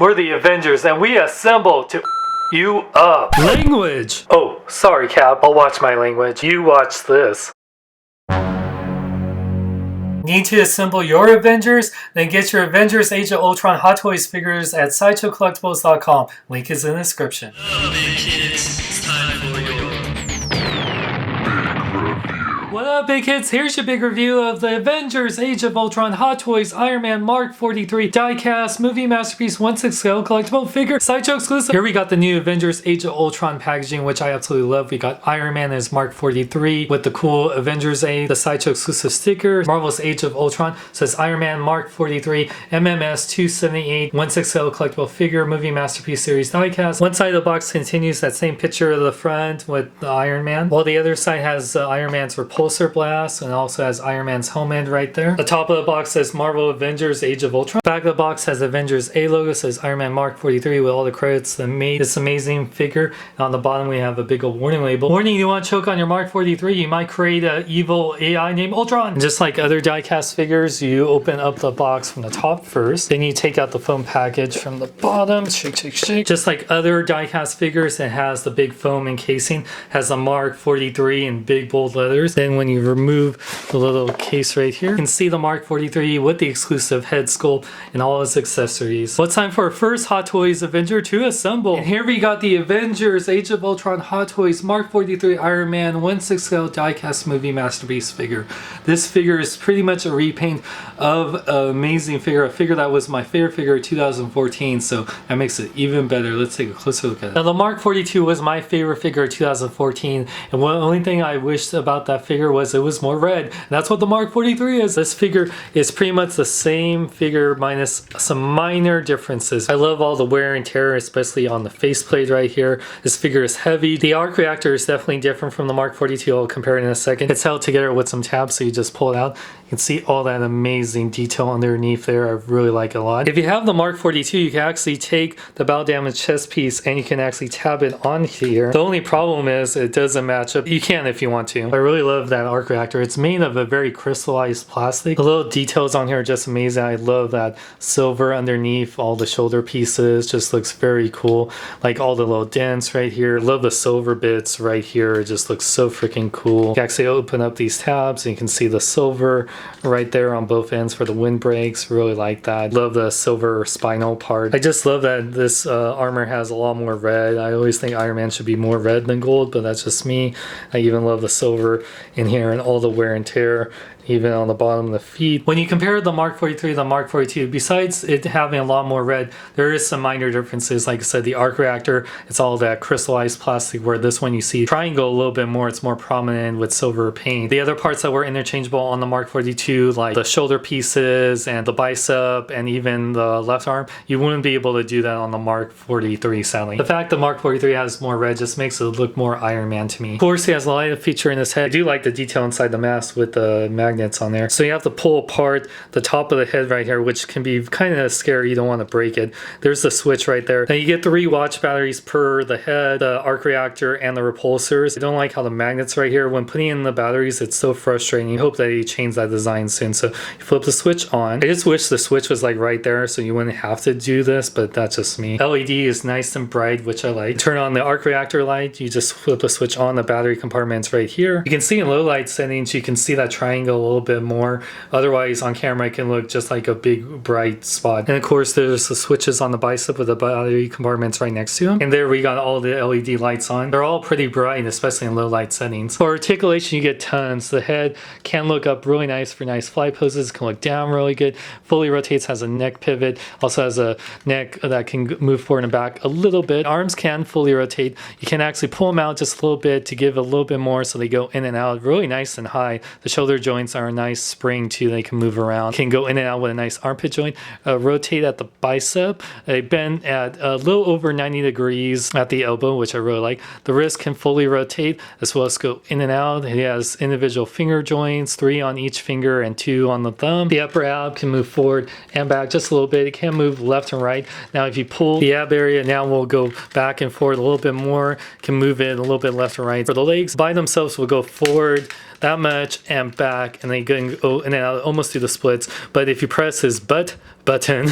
We're the Avengers and we assemble to you up. Language! Oh, sorry Cap, I'll watch my language. You watch this. Need to assemble your Avengers? Then get your Avengers Age of Ultron Hot Toys figures at SideshowCollectibles.com. Link is in the description. Hey kids, it's time for your What up, big hits? Here's your big review of the Avengers Age of Ultron Hot Toys Iron Man Mark 43 Diecast Movie Masterpiece 1/6 scale collectible figure Sideshow exclusive. Here we got the new Avengers Age of Ultron packaging, which I absolutely love. We got Iron Man as Mark 43 with the cool Avengers Age, the Sideshow exclusive sticker. Marvel's Age of Ultron says Iron Man Mark 43 MMS 278 1/6 scale collectible figure Movie Masterpiece Series Diecast. One side of the box continues that same picture of the front with the Iron Man, while the other side has Iron Man's repulsor blast and also has Iron Man's helmet right there. The top of the box says Marvel Avengers Age of Ultron. Back of the box has Avengers A logo, says Iron Man Mark 43 with all the credits that made this amazing figure. And on the bottom we have a big old warning label. Warning, you want to choke on your Mark 43, you might create an evil AI named Ultron. And just like other diecast figures, you open up the box from the top first, then you take out the foam package from the bottom, shake, shake, shake. Just like other diecast figures, it has the big foam encasing, has a Mark 43 in big bold letters. Then when you remove the little case right here, you can see the Mark 43 with the exclusive head sculpt and all its accessories. Well, it's time for our first Hot Toys Avenger to assemble. And here we got the Avengers Age of Ultron Hot Toys Mark 43 Iron Man 1/6 scale diecast movie masterpiece figure. This figure is pretty much a repaint of an amazing figure, a figure that was my favorite figure of 2014, so that makes it even better. Let's take a closer look at it. Now, the Mark 42 was my favorite figure of 2014, and the only thing I wished about that figure was it was more red. And that's what the Mark 43 is. This figure is pretty much the same figure minus some minor differences. I love all the wear and tear, especially on the faceplate right here. This figure is heavy. The arc reactor is definitely different from the Mark 42. I'll compare it in a second. It's held together with some tabs, so you just pull it out. You can see all that amazing detail underneath there. I really like it a lot. If you have the Mark 42, you can actually take the battle damage chest piece and you can actually tab it on here. The only problem is it doesn't match up. You can if you want to. I really love that arc reactor. It's made of a very crystallized plastic. The little details on here are just amazing. I love that silver underneath all the shoulder pieces. Just looks very cool. Like all the little dents right here. Love the silver bits right here. It just looks so freaking cool. You can actually open up these tabs and you can see the silver right there on both ends for the windbreaks. Really like that. Love the silver spinal part. I just love that this armor has a lot more red. I always think Iron Man should be more red than gold, but that's just me. I even love the silver in here and all the wear and tear, even on the bottom of the feet. When you compare the Mark 43 to the Mark 42, besides it having a lot more red, there is some minor differences. Like I said, the arc reactor, it's all that crystallized plastic, where this one you see triangle a little bit more. It's more prominent with silver paint. The other parts that were interchangeable on the Mark 42, like the shoulder pieces and the bicep and even the left arm, you wouldn't be able to do that on the Mark 43, sadly. The fact that Mark 43 has more red just makes it look more Iron Man to me. Of course, he has a light feature in his head. I do like the detail inside the mask with the magnets on there. So you have to pull apart the top of the head right here, which can be kind of scary. You don't want to break it. There's the switch right there. Now you get 3 watch batteries per the head, the arc reactor, and the repulsors. I don't like how the magnets right here, when putting in the batteries, it's so frustrating. You hope that he changes that design soon. So you flip the switch on. I just wish the switch was like right there so you wouldn't have to do this, but that's just me. LED is nice and bright, which I like. Turn on the arc reactor light. You just flip the switch on. The battery compartment's right here. You can see in low light settings, you can see that triangle a little bit more. Otherwise on camera it can look just like a big bright spot. And of course there's the switches on the bicep with the battery compartments right next to them. And there we got all the LED lights on. They're all pretty bright, especially in low light settings. For articulation you get tons. The head can look up really nice for nice fly poses. Can look down really good. Fully rotates, has a neck pivot. Also has a neck that can move forward and back a little bit. Arms can fully rotate. You can actually pull them out just a little bit to give a little bit more so they go in and out really nice and high. The shoulder joints are a nice spring too. They can move around. Can go in and out with a nice armpit joint. Rotate at the bicep. They bend at a little over 90 degrees at the elbow, which I really like. The wrist can fully rotate as well as go in and out. It has individual finger joints, 3 on each finger and 2 on the thumb. The upper ab can move forward and back just a little bit. It can move left and right. Now if you pull the ab area, now we'll go back and forward a little bit more. Can move it a little bit left and right. For the legs, by themselves will go forward that much and back, and then you can go in and out almost through the splits. But if you press his butt button.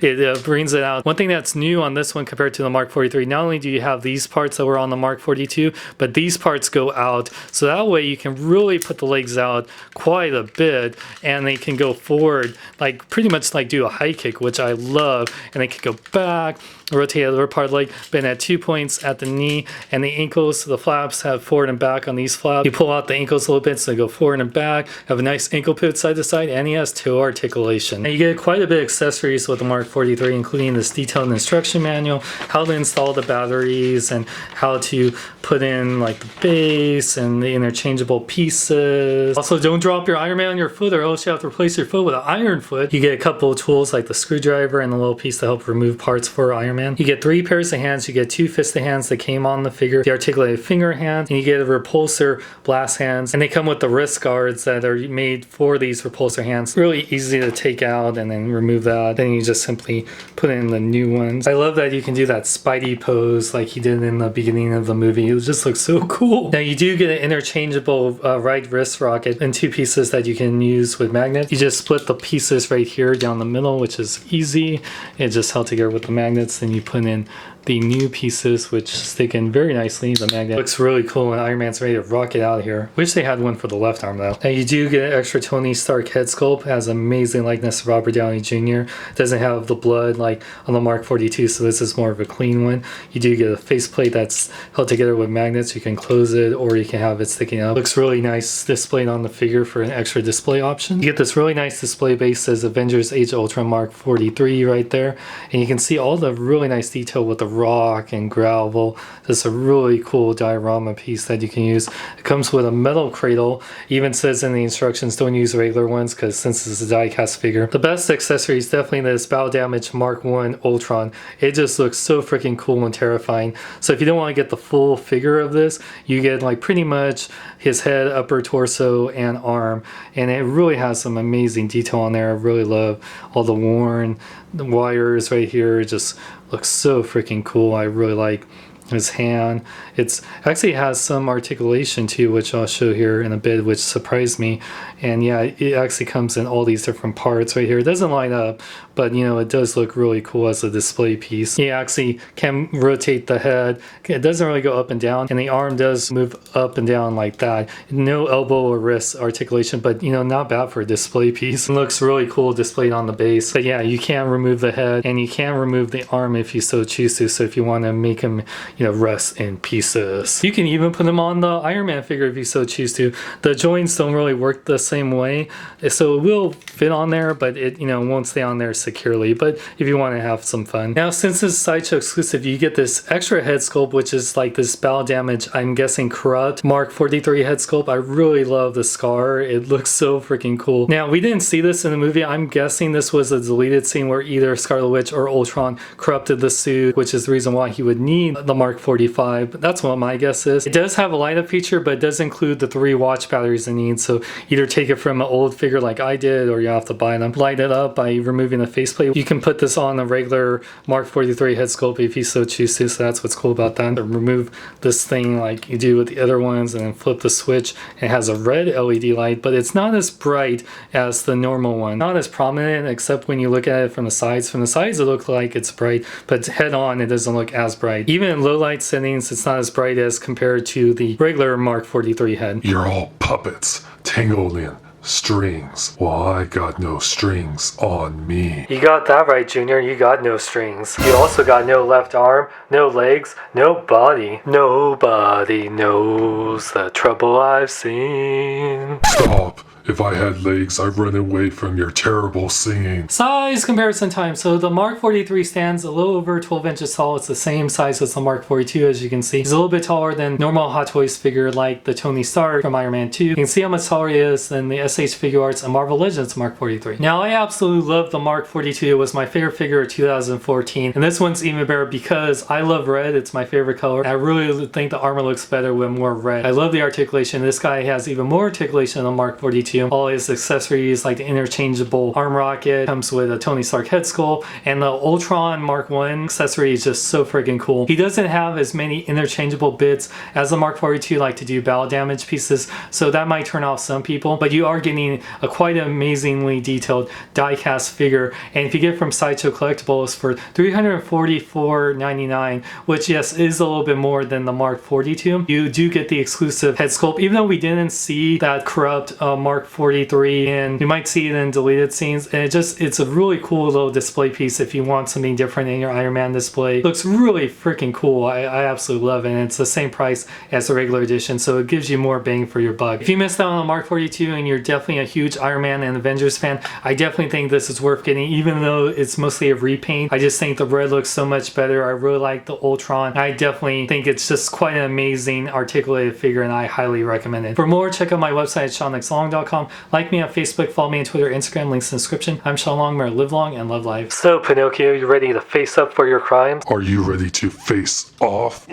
It brings it out. One thing that's new on this one compared to the Mark 43, not only do you have these parts that were on the Mark 42, but these parts go out. So that way you can really put the legs out quite a bit, and they can go forward, like pretty much like do a high kick, which I love. And they can go back, rotate the lower part of the leg, bend at 2 points at the knee, and the ankles, the flaps have forward and back on these flaps. You pull out the ankles a little bit so they go forward and back, have a nice ankle pivot side to side, and he has toe articulation. And you get quite a bit of accessories with the Mark 43, including this detailed instruction manual, how to install the batteries, and how to put in like the base and the interchangeable pieces. Also, don't drop your Iron Man on your foot, or else you have to replace your foot with an iron foot. You get a couple of tools like the screwdriver and the little piece to help remove parts for Iron Man. You get 3 pairs of hands. You get 2 fisted hands that came on the figure, the articulated finger hands, and you get a repulsor blast hands. And they come with the wrist guards that are made for these repulsor hands. Really easy to take out and then remove that. Then you just simply put in the new ones. I love that you can do that Spidey pose like he did in the beginning of the movie. It just looks so cool. Now you do get an interchangeable right wrist rocket in 2 pieces that you can use with magnets. You just split the pieces right here down the middle, which is easy. It just held together with the magnets. Then you put in the new pieces, which stick in very nicely. The magnet looks really cool, and Iron Man's ready to rock it out here. Wish they had one for the left arm though. Now you do get an extra Tony Stark head sculpt. Has amazing likeness to Robert Downey Jr. Doesn't have the blood like on the Mark 42, so this is more of a clean one. You do get a faceplate that's held together with magnets. You can close it, or you can have it sticking up. Looks really nice displayed on the figure for an extra display option. You get this really nice display base, says Avengers Age of Ultron Mark 43 right there, and you can see all the really nice detail with the rock and gravel. This is a really cool diorama piece that you can use. It comes with a metal cradle. Even says in the instructions, don't use regular ones, because since this is a die-cast figure. The best accessory is definitely this battle damage Mark 1 Ultron. It just looks so freaking cool and terrifying. So if you don't want to get the full figure of this, you get like pretty much his head, upper torso, and arm. And it really has some amazing detail on there. I really love all the worn wires right here. It just looks so freaking cool. I really like his hand. It's actually has some articulation too, which I'll show here in a bit, which surprised me. And yeah, it actually comes in all these different parts right here. It doesn't line up, but you know, it does look really cool as a display piece. You actually can rotate the head. It doesn't really go up and down, and the arm does move up and down like that. No elbow or wrist articulation, but you know, not bad for a display piece. It looks really cool displayed on the base. But yeah, you can remove the head, and you can remove the arm if you so choose to. So if you want to make him, you know, rest in pieces. You can even put him on the Iron Man figure if you so choose to. The joints don't really work the same way, so it will fit on there, but it, you know, won't stay on there securely. But if you want to have some fun. Now, since this is Sideshow exclusive, you get this extra head sculpt, which is like this battle damage, I'm guessing corrupt Mark 43 head sculpt. I really love the scar. It looks so freaking cool. Now, we didn't see this in the movie. I'm guessing this was a deleted scene where either Scarlet Witch or Ultron corrupted the suit, which is the reason why he would need the Mark 45. But that's what my guess is. It does have a light up feature, but it does include the 3 watch batteries it needs. So either take it from an old figure like I did, or you have to buy them. Light it up by removing the faceplate. You can put this on a regular Mark 43 head sculpt if you so choose to. So that's what's cool about that. Remove this thing like you do with the other ones, and then flip the switch. It has a red LED light, but it's not as bright as the normal one. Not as prominent, except when you look at it from the sides. From the sides it looks like it's bright, but head on it doesn't look as bright. Even in low light settings, it's not as bright as compared to the regular Mark 43 head. You're all puppets, tangled in strings. Well, I got no strings on me. You got that right, Junior. You got no strings. You also got no left arm, no legs, no body. Nobody knows the trouble I've seen. Stop. If I had legs, I'd run away from your terrible singing. Size comparison time. So the Mark 43 stands a little over 12 inches tall. It's the same size as the Mark 42, as you can see. He's a little bit taller than normal Hot Toys figure like the Tony Stark from Iron Man 2. You can see how much taller he is than the SH Figure Arts and Marvel Legends Mark 43. Now, I absolutely love the Mark 42. It was my favorite figure of 2014. And this one's even better because I love red. It's my favorite color. I really think the armor looks better with more red. I love the articulation. This guy has even more articulation than the Mark 42. 42. All his accessories like the interchangeable arm rocket comes with a Tony Stark head sculpt, and the Ultron Mark 1 accessory is just so freaking cool. He doesn't have as many interchangeable bits as the Mark 42 like to do battle damage pieces, so that might turn off some people, but you are getting a quite amazingly detailed die-cast figure. And if you get it from Sideshow Collectibles for $344.99, which yes is a little bit more than the Mark 42, you do get the exclusive head sculpt, even though we didn't see that corrupt Mark 43, and you might see it in deleted scenes. And it's a really cool little display piece if you want something different in your Iron Man display. It looks really freaking cool. I absolutely love it, and it's the same price as the regular edition, so it gives you more bang for your buck. If you missed out on the Mark 42 and you're definitely a huge Iron Man and Avengers fan, I definitely think this is worth getting, even though it's mostly a repaint. I just think the red looks so much better. I really like the Ultron. I definitely think it's just quite an amazing articulated figure, and I highly recommend it. For more, check out my website at SeanXLong.com. Like me on Facebook, follow me on Twitter, Instagram, links in the description. I'm Sean Long, may I live long and love life. So Pinocchio, you ready to face up for your crimes? Are you ready to face off?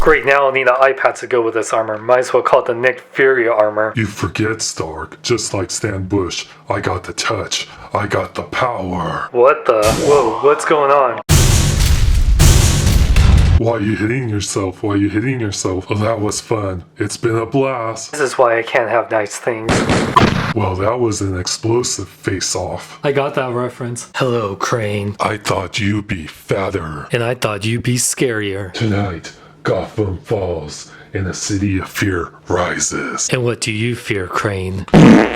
Great, now I'll need an iPad to go with this armor. Might as well call it the Nick Fury armor. You forget, Stark. Just like Stan Bush, I got the touch. I got the power. What the? Whoa, what's going on? Why are you hitting yourself? Why are you hitting yourself? Well, that was fun. It's been a blast. This is why I can't have nice things. Well, that was an explosive face-off. I got that reference. Hello, Crane. I thought you'd be fatter. And I thought you'd be scarier. Tonight, Gotham falls and a city of fear rises. And what do you fear, Crane?